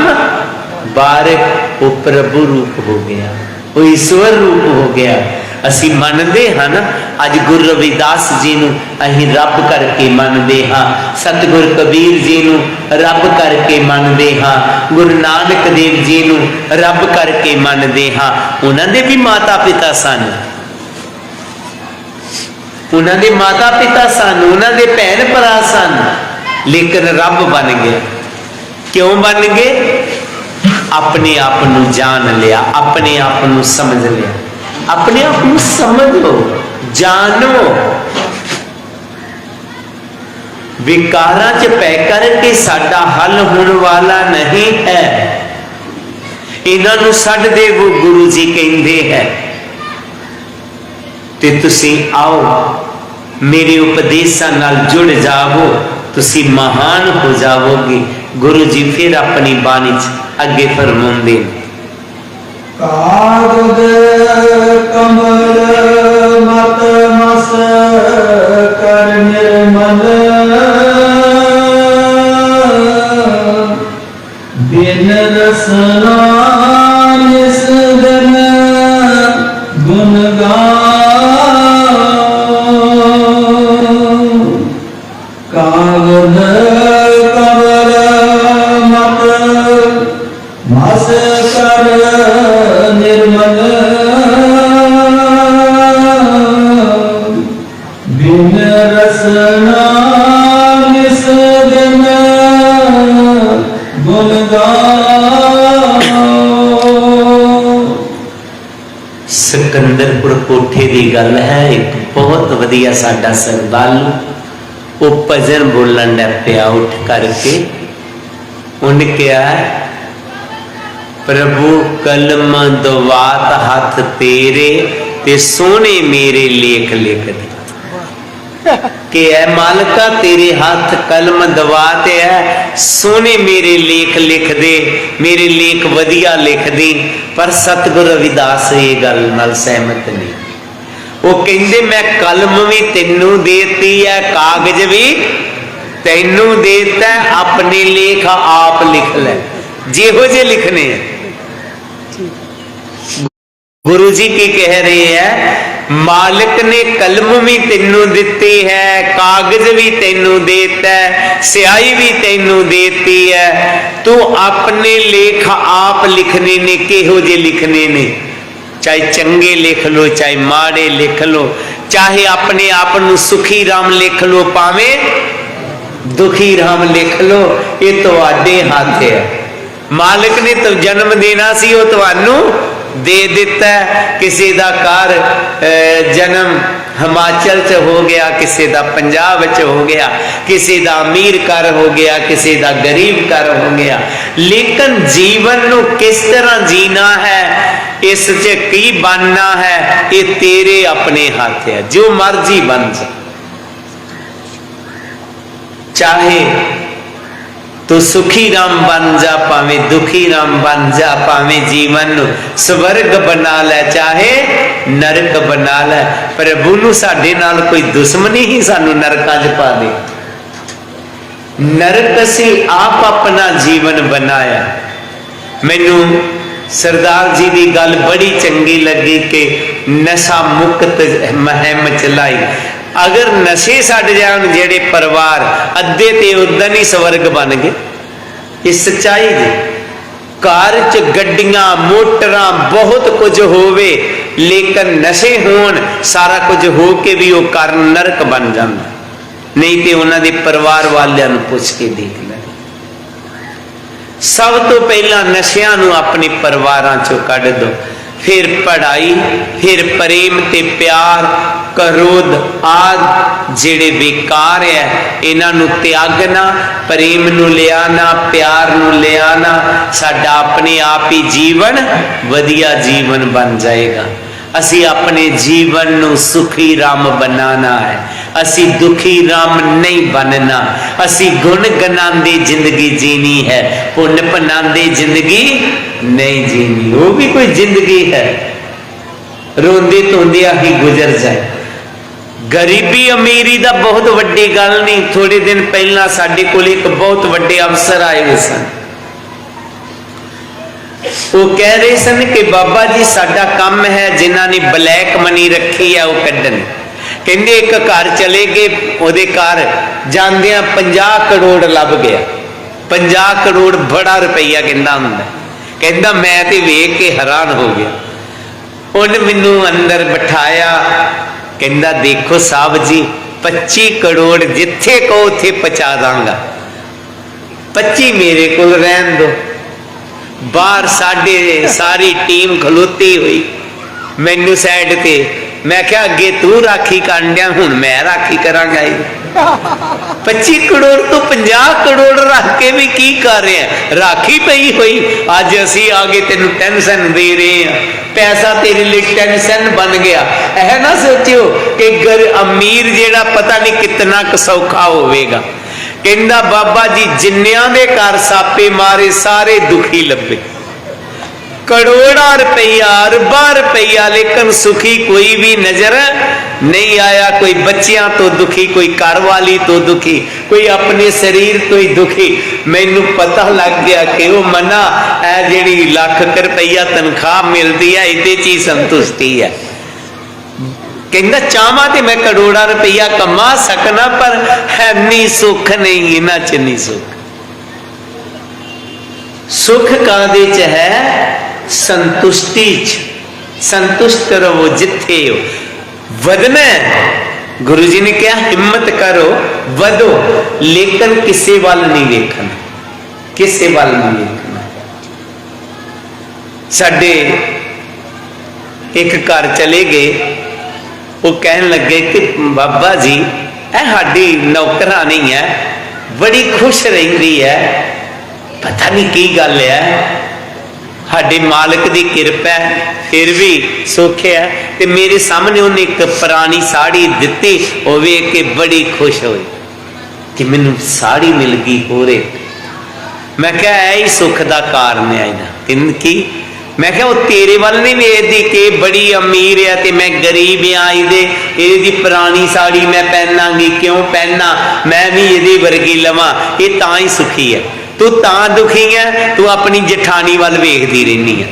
बारिक, वो प्रभु रूप हो गया, वो ईश्वर रूप हो गया। असी मनते हाँ ना, अज गुरु रविदास जी नूं असीं रब करके मनते हाँ, सतगुर कबीर जी नूं रब करके मनते हाँ, गुरु नानक देव जी नूं रब करके मनते हाँ। उन्होंने भी माता पिता सन, उन्होंने माता पिता सन, उन्होंने भैन भरा सन, लेकिन रब बन गया। क्यों बन गए? अपने आप को जान लिया, अपने आप को समझ लिया। अपने आप को समझो, जानो। विकारां च पै करके साडा हल होने वाला नहीं है। इन्हां नूं छड्ड दे, वो गुरु जी कहंदे है। ते तुसी आओ मेरे उपदेशां नाल जुड़ जाओ, तुसी महान हो जाओगे। गुरु जी फिर अपनी बाणी अगे फरमाउंदे, कागद कमल मत मस कर निर्मल, बिन रसना निस्दन गुण गाओ। कागद कमल मत मस कर निर्मल, बिन रसना निस्दन गुण गाओ। सिकंदरपुर कोठे की गल है। एक बहुत वधिया साडा सरदालू वो भजन बोलन लग पिया उठ करके। उन्हें क्या प्रभु कलम दवात हाथ तेरे, ते सोने मेरे लेख लिख दे। कि है मालका तेरे हाथ कलम दवाते है, सोने मेरे लेख लिख दे, मेरे लेख वधिया लिख दी। पर सतगुरु रविदास ये गल नाल सहमत नहीं। वो कहंदे मैं कलम भी तेनू देती है, कागज भी तेनू देता है, अपने लेख आप लिख ले जेहो जे लिखने हैं। गुरु जी की कह रहे हैं, मालिक ने कलम भी तेनू दिती है, कागज भी तेनू देता है, स्याही भी तेनू देती है। तू अपने लेख आप लिखने ने, किहो जे लिखने ने, चाहे चंगे लिख लो चाहे माड़े लिख लो, चाहे अपने आप को सुखी राम लिख लो पावे दुखी राम लिख लो, ये तुहाडे हाथ है। मालिक ने तो जन्म देना सी, वो तुहानू दे दिता है। किसी का घर जन्म हिमाचल च हो गया, किसी का पंजाब च हो गया, किसी का अमीर घर हो गया, किसी का गरीब घर हो गया। लेकिन जीवन को किस तरह जीना है, इस च की बनना है, ये तेरे अपने हाथ है। जो मर्जी बन जा, चाहे तो सुखी राम बन जा, पावे दुखी राम बन जा, पावे जीवन स्वर्ग बना ले, चाहे नरक बना ले। प्रभु नूं साडे नाल कोई दुश्मनी ही सानू नरकां च पा दे। नरक असी आप अपना जीवन बनाया। मैनू सरदार जी की गल बड़ी चंगी लगी कि नशा मुक्त मुहिम चलाई। अगर नशे छड्ड जाण जेड़े परिवार, अद्धे ते उदन ही स्वर्ग बन गए। ये सच्चाई जी। घर च गड्डियां मोटरां बहुत कुछ होवे, लेकिन नशे होण, सारा कुछ हो के भी वो घर नरक बन जाता। नहीं तो उन्होंने परिवार वालियां नूं पुछ के देख ले। सब तो पहला नशियां नूं अपने परिवारां चों कढ दो, फिर पढ़ाई, फिर प्रेम ते प्यार, क्रोध आदि जेड़े बेकार है, इन्हां नूं त्यागना, प्रेम नूं लियाना, प्यार नूं लियाना, साडा अपने आप ही जीवन वधिया जीवन बन जाएगा। असी अपने जीवन नूं सुखी राम बनाना है, असी दुखी राम नहीं बनना। असी गुण गनांदे जिंदगी जीनी है, पुण्य पनांदे जिंदगी नहीं जीनी। वो भी कोई जिंदगी है, रोंदे धोंदिया ही गुजर जाए। गरीबी अमीरी दा बहुत वड्डी गल नहीं। थोड़े दिन पहला साडे कोल एक बहुत वड्डे अफसर आए हुए सन। वो कह रहे सन कि बाबा जी साडा काम है, जिन्हां ने ब्लैक मनी रखी है वो कड्ढन। कहंदे एक घर चले गए, उहदे घर जांदियां 50 करोड़ लभ गया। 50 करोड़ बड़ा रुपया कहंदा हुंदा। कहंदा मैं ते वेख के हैरान हो गया। उन्हें मैनू अंदर बिठाया, कहंदा देखो साहब जी, 25 करोड़ जिथे कहो उथे पहुंचा दांगा, 25 मेरे को रहन दो। बाहर साडे सारी टीम खलोती हुई, मैनू साइड ते। मैं क्या अगे तू राखी करन दिया, हुण मैं राखी करांगा। 25 करोड़ तो 50 करोड़ रख के भी की कर रहे हैं, राखी पई हुई। अज असी आगे तेन टेंशन दे रहे हैं, पैसा तेरे लिए टेंशन बन गया। है ना सोचियो कि अमीर जेड़ा पता नहीं कितना सौखा होवेगा। कहंदा बाबा जी जिन्नियां दे घर सापे मारे सारे दुखी लभे, करोड़ा रुपया अरबा रुपया, लेकिन सुखी कोई भी नजर नहीं आया। कोई बच्चियां तो दुखी, कोई घरवाली तो दुखी, कोई अपने शरीर तो ही दुखी। मैनू पता लग गया कि वो मना है जी लाख रुपया तनख्वाह मिलती है, इहदे च ही संतुष्टि है। कहंदा चाहवा तो मैं करोड़ा रुपया कमा सकना, पर है नहीं सुख नहीं, इन्हां च नहीं सुख। सुख काहदे च है? संतुष्टि च। संतुष्ट रहो जिथे हो। वधना गुरु जी ने कहा हिम्मत करो वधो, लेकिन किसी वाल नहीं देखना, किसी वाल नहीं देखना। साडे एक घर चले गए, वो कहन लगे कि बाबा जी ए साडी नौकरानी है, बड़ी खुश रही है, पता नहीं की गल है, साडे मालिक की कृपा है, फिर भी सुख है। ते मेरे सामने उन्हें एक पुरानी साड़ी दिती, वो वेख के बड़ी खुश हुई कि मैनू साड़ी मिल गई। हो रहे मैं क्या यही सुख का कारण है इन्हां की। मैं क्या वो तेरे वाल नहीं वेखदी कि बड़ी अमीर है ते मैं गरीब हाँ, ये पुरानी साड़ी मैं पहनांगी, क्यों पहना, मैं भी ये वर्गी लवां, ये तां ही सुखी है। तू तां दुखी है, तू अपनी जठानी वाल वेखदी रहनी है।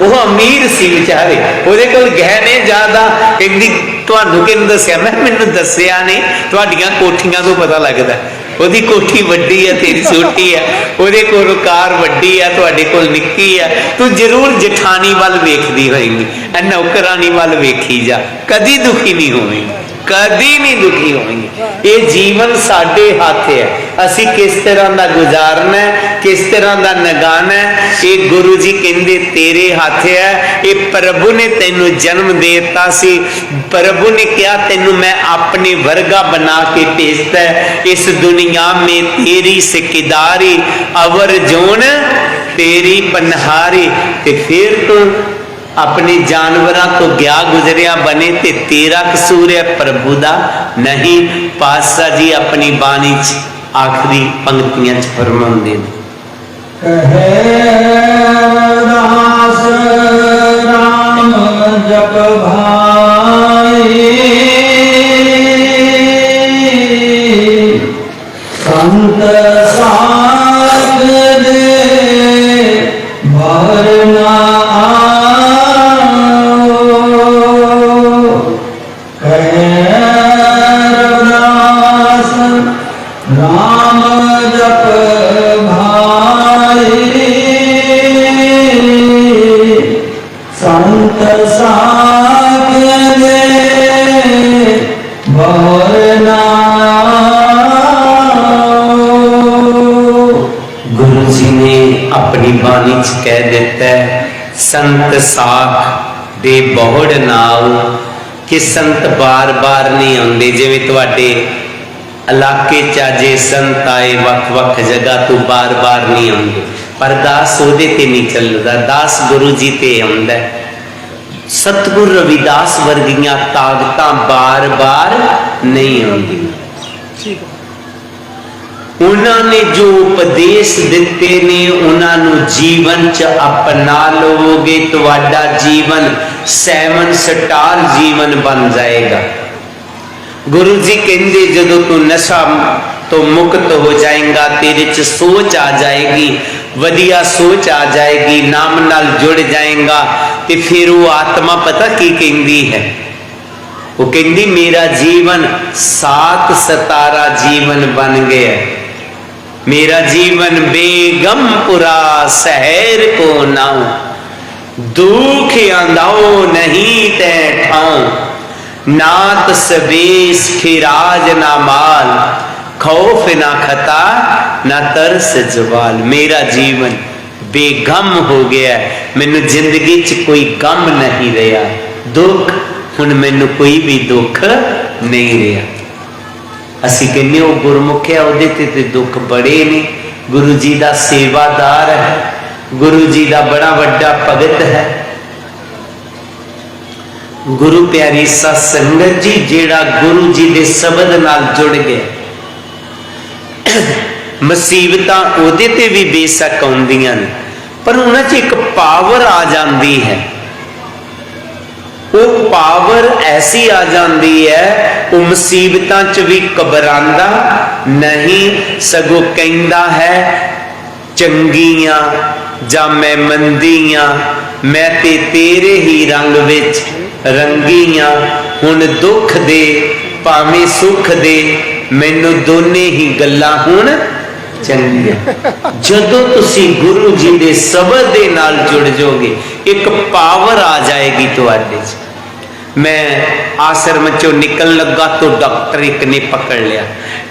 वो अमीर सी बेचारे, ਉਹਦੇ ਕੋਲ गहने ज्यादा। कहंदी तुहानू किहने दस्सिया? मैं मैनू दस्सिया नहीं, तुहाडीआं कोठियां तो पता लगदा। ਉਹਦੀ कोठी वड्डी है, तेरी छोटी है, ਉਹਦੇ कोल कार वड्डी है, तुहाडे कोल निक्की है। तू जरूर जठानी वाल वेखदी होएगी, नौकरानी वाल वेखी जा, कदी दुखी नहीं होवेगी। कदी नहीं दुखी होंगे। ये जीवन साडे हाथ है, असी किस तरह का गुजारना है, किस तरह का नगाना है, ये गुरु जी कहते तेरे हाथ है। ये प्रभु ने तेनू जन्म देता सी, प्रभु ने कहा तेनू मैं अपने वर्गा बना के भेजता है इस दुनिया में, तेरी सिकदारी अवर जोन तेरी पनहारी। ते फिर तू अपने जानवरों तो गया गुजरिया बने ते तेरा कसूर है, प्रभु दा नहीं। पातशाह जी अपनी बाणी च आखिरी पंक्तियां च फरमाते हैं, दास राम जप भाई, संत साथ दे भरना राम जप भाई, संत साथ दे भरना। गुरु जी ने अपनी बाणी च कह दिता है, संत साख दे बहुड़ नाल, कि संत बार बार नहीं आते। जिवें तुहाडे इलाके च अजे संत आए वख वख जगह तो बार बार नहीं आते, पर दास ओहदे ते नहीं चलदा, दास गुरु जी ते आउंदा है। सतगुरु रविदास वर्गियां ताकतां बार बार नहीं आउंदियां। उन्होंने जो उपदेश दिते ने उन्होंने जीवन च अपना लोगे, तुहाडा जीवन 7 स्टार जीवन बन जाएगा। गुरु जी कहते जदों तू नशा तो मुक्त हो जाएगा, तेरे च सोच आ जाएगी, वधिया सोच आ जाएगी, नाम नाल जुड़ जाएगा, तो फिर वो आत्मा पता की कहती है, वो कहती मेरा जीवन 7 सितारा जीवन बन गया, मेरा जीवन बेगमपुरा शहर को नाऊ, दुख आंदाओ नहीं तै ठाऊं, नात सबेस खिराज ना माल, खौफ ना खता ना तरस जवाल। मेरा जीवन बेगम हो गया, मैनू जिंदगी च कोई गम नहीं रहा, दुख हुण मैनू कोई भी दुख नहीं रहा। असी कहने वो गुरमुख है, उहदे ते दुख बड़े ने। गुरु जी का सेवादार है, गुरु जी का बड़ा वड्डा भगत है। गुरु प्यारी सत संगत जी, जेड़ा गुरु जी के शब्द नाल जुड़ गया, मुसीबतां उहदे ते भी बेशक आउंदियां ने, पर उन्हां च एक पावर आ जाती है। वो पावर ऐसी आ जाती है, वो मुसीबतां च भी घबरांदा नहीं, सगों कहंदा है चंगियां जां मैं मंदियां, मैं ते तेरे ही रंग विच रंगियां, हुण दुख दे भावें सुख दे, मैनू दोने ही गल्लां हुण चंगियां। जदों तुसी गुरु जी दे शब्द दे नाल जुड़ जाओगे, एक पावर आ जाएगी तुहाडे च। मैं आश्रम चो निकल लगा तो डॉक्टर एक ने पकड़ लिया,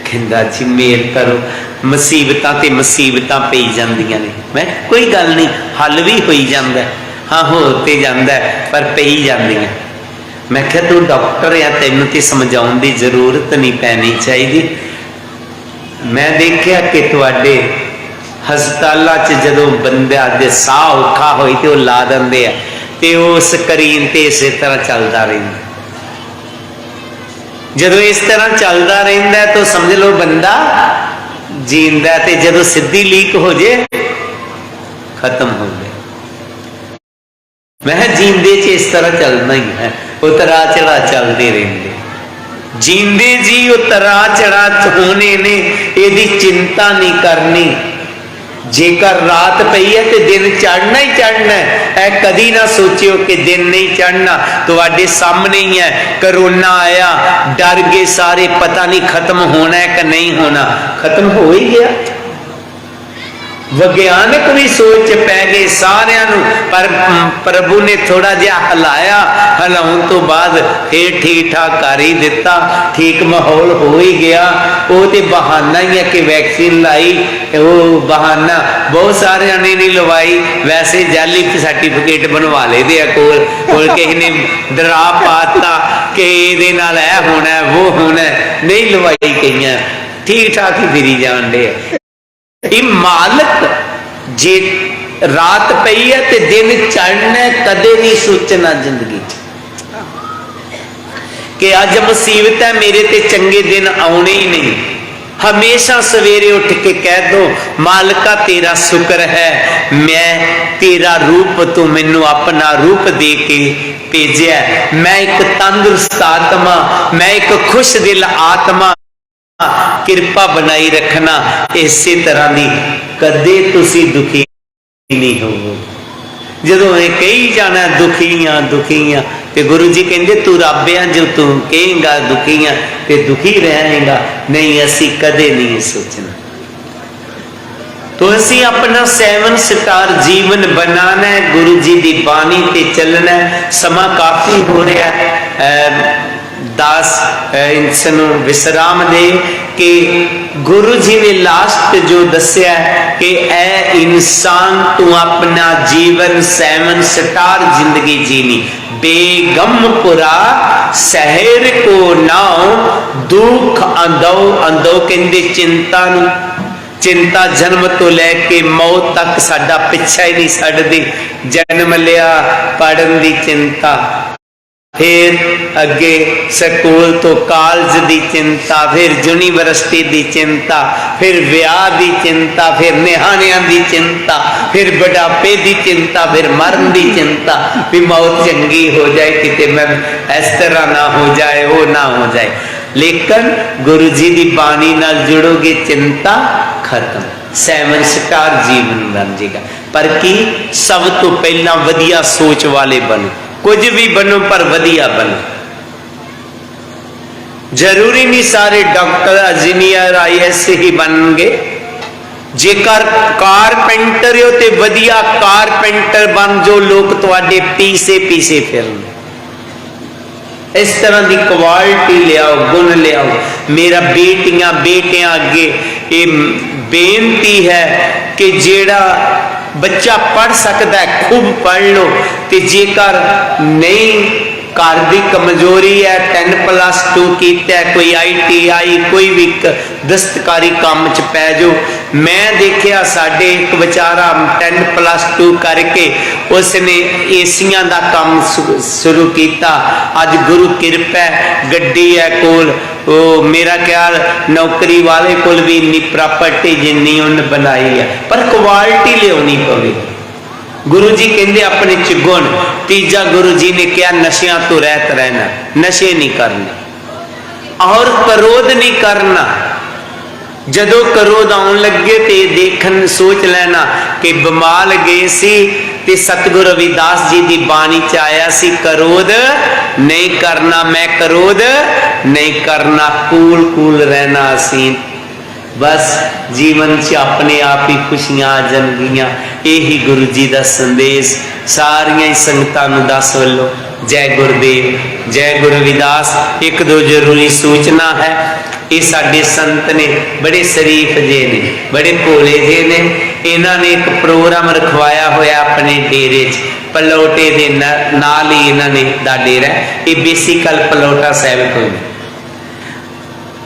कहंदा जी मेहर करो, मुसीबतां ते मुसीबतां पई जांदियां ने। मैं कोई गल नहीं, हल भी होई जांदा है, हाँ होते जांदा है, पर पई जांदियां। मैं क्या तू डॉक्टर है, तेनू तो समझाउण दी जरूरत नहीं पैनी चाहिए। मैं देखिया कि तुहाडे हस्पतालों च जदों बंदा दे साह औखा होई ते वो ला दिंदे आ, ते उस स्क्रीन ते इस तरह चलता रहिंदा। जदों इस तरह चलता रहिंदा तो समझ लो बंदा जींदा, ते जदों सीधी लीक हो जाए खत्म हो गया। मैं जींदे च इस तरह चलना ही है, उतरा चढ़ा चलते रहते। जींदे जी उतरा चढ़ा होने ने, यदि चिंता नहीं करनी। जेकर रात पई है तो दिन चढ़ना ही चढ़ना है। कदी ना सोचियो कि दिन नहीं चढ़ना। तुहाडे सामने ही है, करोना आया, डर गए सारे, पता नहीं खत्म होना है कि नहीं होना। खत्म हो ही गया। विग्यानक भी सोच पै गए सारियां नूं, पर प्रभु ने थोड़ा जिहा हिलाया, हिलाउण तो बाद फिर ठीक ठाक कर ही दिता, ठीक माहौल हो ही गया। वो तो बहाना ही है कि वैक्सीन लाई, वो बहाना बहुत सारे ने नहीं लवाई, वैसे जाली सर्टिफिकेट बनवा ले दे कोल किसी ने डरा पाता कि ये नाल ऐ होना वो होना, नहीं लवाई कई ठीक ठाक ही फिरी जान दे। मालिक जे रात पई है ते दिन चढ़ना कदे नहीं सोचना जिंदगी कि अज मुसीबत है मेरे ते चंगे दिन आने ही नहीं। हमेशा सवेरे उठ के कह दो मालिका तेरा शुक्र है, मैं तेरा रूप तू मैनू अपना रूप दे के भेजा, मैं एक तंदुरुस्त आत्मा, मैं एक खुश दिल आत्मा, किरपा बनाई रखना। इस तरह की कदे तुसी दुखी नहीं हो। जो कही जाना दुखी हाँ दुखी हाँ, तो गुरु जी कहते तू रब है, जो तू कहेगा दुखी हाँ तो दुखी रहेगा, नहीं असी कदे नहीं सोचना। तो असी अपना 7 स्टार जीवन बनाना है, गुरु जी की बाणी ते चलना है। समा काफी हो रहा है, दास इसनों विश्राम दे कि गुरु जी ने लास्ट जो दसिया कि ए इंसान तू अपना जीवन 7 स्टार जिंदगी जीनी, बेगमपुरा शहर को नाओ, दुख अंदो अंदो कहते चिंता नूं, चिंता जन्म तो लैके मौत तक साडा पिछा ही नहीं छड्डदी। जन्म लिया पढ़न की चिंता, फिर अगे स्कूल तो कॉलेज की चिंता, फिर यूनिवर्सिटी की चिंता, फिर विआह की चिंता, फिर निहाणियां की चिंता, फिर बुढ़ापे की चिंता, फिर मरण की चिंता भी मौत चंगी हो जाए, किते मैं इस तरह ना हो जाए, वो ना हो जाए। लेकिन गुरु जी की बाणी नाल जुड़ोगे चिंता खत्म, 7 स्टार जीवन बन जाएगा। पर की सब तो पहला वधिया सोच वाले बनो, कुछ भी बनो पर वधिया बनो। जरूरी नहीं सारे डॉक्टर इंजीनियर IAS ही बन गए। जेकर कारपेंटर हो तो वधिया कारपेंटर बन जो लोग तुहाडे पीछे पीछे फिरन। इस तरह की क्वालिटी लियाओ, गुण लियाओ। मेरा बेटियां बेटियां अगे ये बेनती है कि जेड़ा बच्चा पढ़ सकता है खूब पढ़ लो, तो जेकर नहीं घर की कमजोरी है 10+2 किया, कोई ITI कोई भी दस्तकारी काम च पै जाओ। मैं देखिया साडे एक बेचारा 10+2 करके उसने एसियां का काम शुरू किया। अज गुरु किरपा गड्डी है कोल, वो मेरा ख्याल नौकरी वाले कोल भी इन्नी प्रॉपर्टी जिन्नी उन्हें बनाई है, पर क्वालिटी लियानी पवेगी। गुरु जी कहते अपने च गुण। तीजा गुरु जी ने क्या नशियां तो रहत रहना, नशे नहीं करने और क्रोध नहीं करना। जदों क्रोध आउण लगे तो देखन सोच लेना कि बमाल गए सी ते सतगुरु रविदास जी की बाणी च आया सी क्रोध नहीं करना, मैं क्रोध नहीं करना, कूल कूल रहना। असी बस जीवन से अपने आप ही खुशियां आ जाएगियां। यही गुरु जी का संदेश सारिया संगतां नूं दस वल्लों। जय गुरुदेव, जय गुरु रविदास। एक दो जरूरी सूचना है, ये साडे संत ने बड़े शरीफ जे ने, बड़े भोले जे ने। इन्हों ने एक प्रोग्राम रखवाया होया अपने डेरे च, पलोटे दे नाल ही इन्होंने दा डेरा, ये बेसिकल पलोटा साहिब को।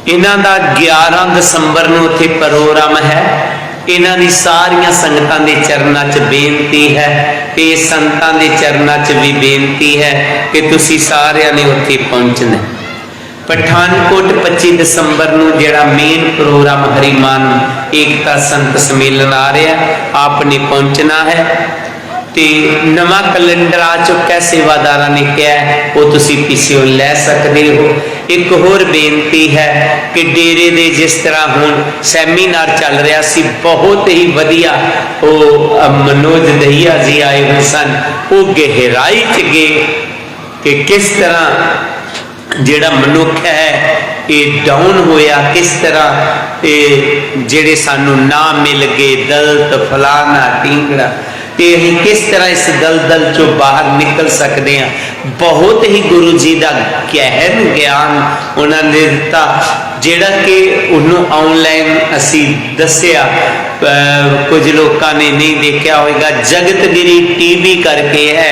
इन्हों का 11 दिसंबर नूं उत्थे प्रोग्राम है। इन्हों की सारिया संगतां दे चरनां च बेनती है कि संतां दे चरनां च भी बेनती है कि तुसी सारियां ने उत्थे पहुंचना। पठानकोट 25 दिसंबर नूं जिहड़ा मेन प्रोग्राम हरिमान एकता संत सम्मेलन आ रहा, आपने पहुंचना है। ते नवा कैलेंडर आ चुका है, सेवादारा ने कहा वो तुसी पीछे लै सकते हो। एक होर बेनती है कि डेरे दे जिस तरह हुण सैमीनार चल रहा सी, बहुत ही वधिया वो मनोज दहिया जी आए हुए सन, वो गहराई च गए कि किस तरह जिहड़ा मनुख है ये डाउन होया, किस तरह ये जेड़े सानू ना मिल गए, दलत फलाना टींगड़ा, तो अं किस तरह इस दलदल चो बाहर निकल सकते हैं। बहुत ही गुरु जी का गहन ज्ञान उन्होंने दिता, जेड़ा कि उन्होंने ऑनलाइन असी दसिया, कुछ लोगों ने नहीं देखा होगा। जगतगिरी टीवी करके है,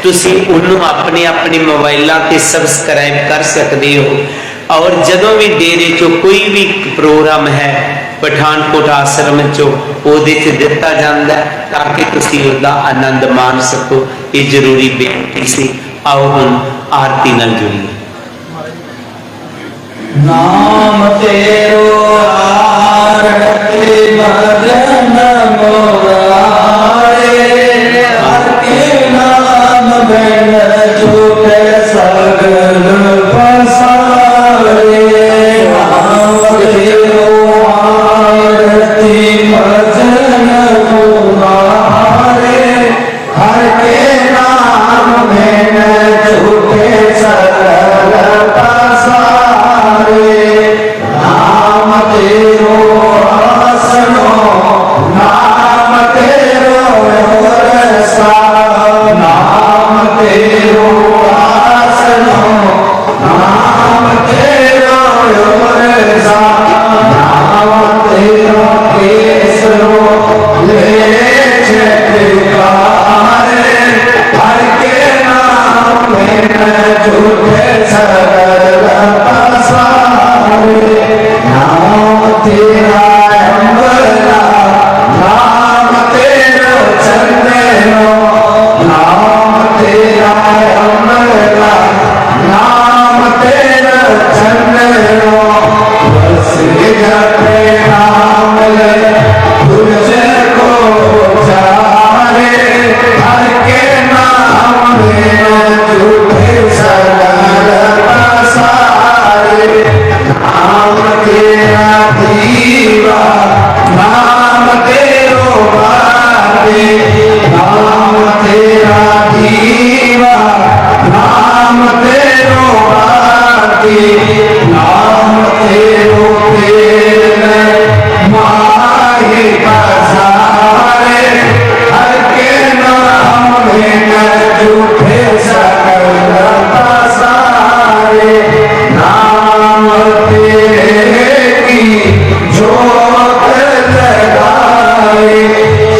तुसी उन्होंने अपने अपने मोबाइलों से सबसक्राइब कर सकते हो। और जदों भी डेरे चो कोई भी प्रोग्राम है पठानकोट आश्रम चो ओदे च दिता जाता है, ताकि तुसी उसका आनंद मान सको। ये जरूरी बेनती सी। आओ हुण आरती नाल जुड़िए। नाम तेरो आरती भजन मोरारे, हर के नाम बिन छूटे सगल पसारे। नाम तेरो आरती भजन मोरारे, हर के नाम बिन छूटे सगल पसारे। नाम तेरो आसनो, नाम तेरो रसा, नाम तेरो आसनो, नाम तेरो रसा, नाम तेरो केसरो ले छटकारे, हर के नाम में झूठे सगल पसारे। नाम तेरा अमला, नाम तेरो चंदनो, नाम तेरा अमला, नाम तेरा चंदनो। बस जपे नाम ले तुझको जाने, हर के नाम में झूठे सगल पसारे। नाम तेरा दीवा, नाम तेरो बाटे, नाम तेरा दीवा, नाम तेरो बाटे, नाम तेरो पेड़ माही पसारे, हर के नाम में झूठे सगल पसारे। नाम तेरे की जोत लगाए,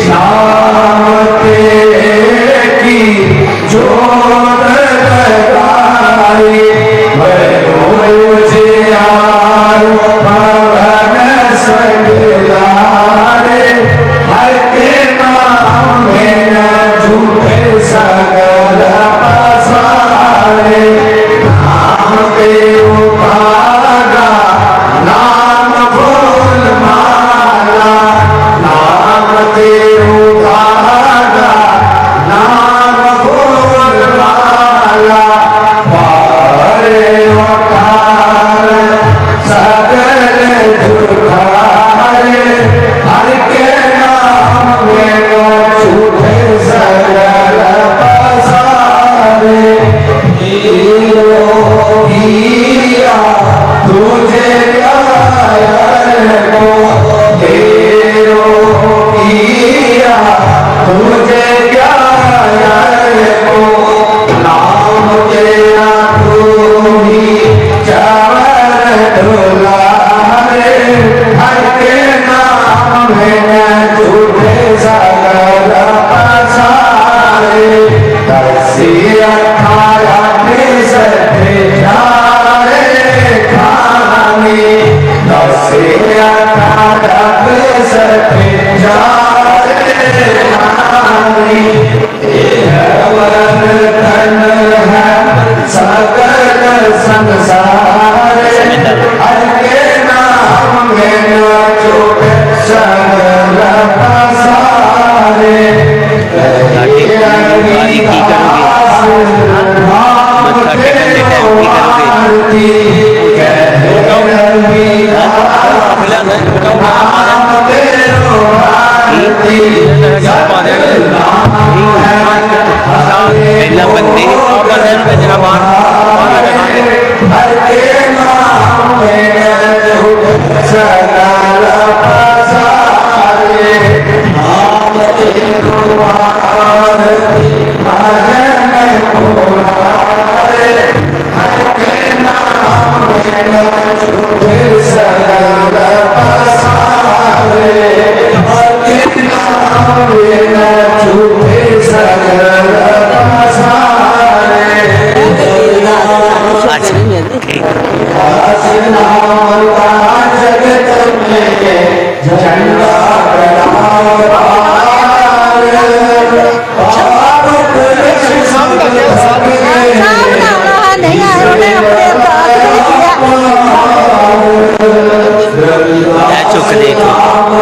नाम तेरे की जोत लगाए। उजियारो भवन सगलारे, हर के नाम में झूठे सगल पसारे। नाम तेरो भागा, नाम फूल माला, नाम तेरो भागा, नाम फूल माला। पारे उठार सगल झुठारे, हर के नाम में झूठे सगल पसारे। हीरा तुझे कायर को, तेरो हीरा तुझे कायर को। नाम तेरा तू ही चावर दुलारे, हर के नाम में झूठे सगल पसारे। दसिया खाया सटे जारे खानी, दसिया खाया सटे जारे खानी। वन तन है सगल संसार, हर के नाम में झूठे सगल पसारे। हर के नाम में सकल पसारे नाम तेरो आरती भजन पुरारे हर के नाम में छूटे सकल पसारे हर के नाम में छूटे सकल पसारे जगत में झंडा चुक देखो